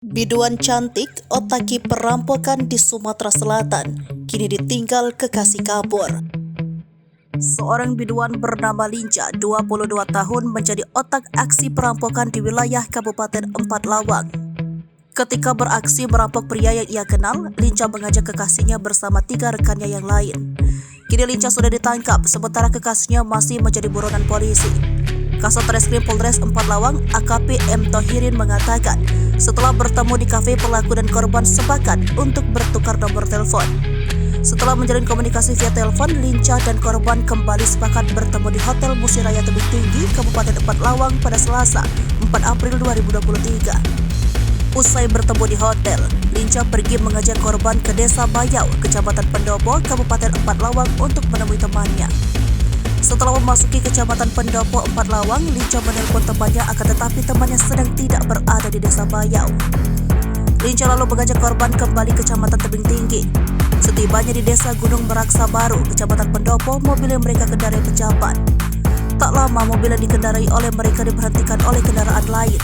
Biduan cantik otaki perampokan di Sumatera Selatan kini ditinggal kekasih kabur. Seorang biduan bernama Linca, 22 tahun, menjadi otak aksi perampokan di wilayah Kabupaten Empat Lawang. Ketika beraksi merampok pria yang ia kenal, Linca mengajak kekasihnya bersama 3 rekannya yang lain. Kini Linca sudah ditangkap, sementara kekasihnya masih menjadi buronan polisi. Kasat Reskrim Polres Empat Lawang, AKP M. Tohirin mengatakan, setelah bertemu di kafe, pelaku dan korban sepakat untuk bertukar nomor telepon. Setelah menjalin komunikasi via telepon, Linca dan korban kembali sepakat bertemu di Hotel Musiraya Tebing Tinggi, Kabupaten Empat Lawang pada Selasa, 4 April 2023. Usai bertemu di hotel, Linca pergi mengajak korban ke Desa Bayau, Kecamatan Pendopo, Kabupaten Empat Lawang untuk menemui temannya. Setelah memasuki Kecamatan Pendopo Empat Lawang, Linca menelpon temannya, akan tetapi temannya sedang tidak berada di Desa Bayau. Linca lalu mengajak korban kembali ke Kecamatan Tebing Tinggi. Setibanya di Desa Gunung Meraksa Baru, Kecamatan Pendopo, mobil yang mereka kendarai pecahpan. Tak lama mobil yang dikendarai oleh mereka diberhentikan oleh kendaraan lain.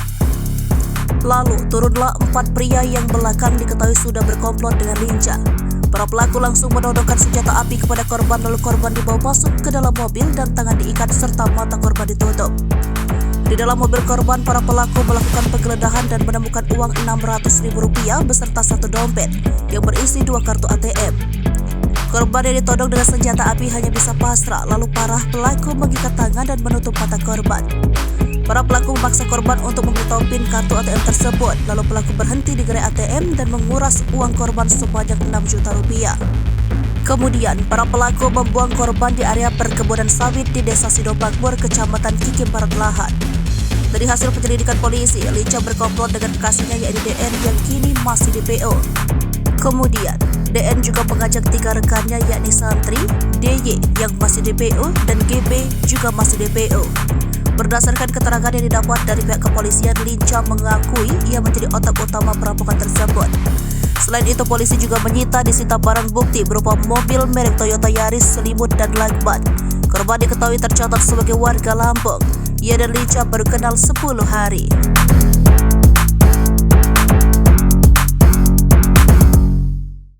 Lalu turunlah 4 pria yang belakang diketahui sudah berkomplot dengan Linca. Para pelaku langsung menodongkan senjata api kepada korban, lalu korban dibawa masuk ke dalam mobil dan tangan diikat serta mata korban ditutup. Di dalam mobil korban, para pelaku melakukan penggeledahan dan menemukan uang Rp600.000 beserta 1 dompet yang berisi 2 kartu ATM. Korban yang ditodong dengan senjata api hanya bisa pasrah, lalu para pelaku mengikat tangan dan menutup mata korban. Para pelaku memaksa korban untuk membuka PIN kartu ATM tersebut, lalu pelaku berhenti di gerai ATM dan menguras uang korban sebanyak Rp6 juta. Kemudian, para pelaku membuang korban di area perkebunan sawit di Desa Sidomakmur, Kecamatan Kikim Barat Lahat. Dari hasil penyelidikan polisi, Linca berkomplot dengan kekasihnya yaitu DN yang kini masih DPO. Kemudian, DN juga mengajak 3 rekannya yakni Santri, DY yang masih DPO, dan GB juga masih DPO. Berdasarkan keterangan yang didapat dari pihak kepolisian, Linca mengakui ia menjadi otak utama perampokan tersebut. Selain itu, polisi juga menyita disita barang bukti berupa mobil merek Toyota Yaris, selimut, dan lakban. Korban diketahui tercatat sebagai warga Lampung. Ia dan Linca baru kenal 10 hari.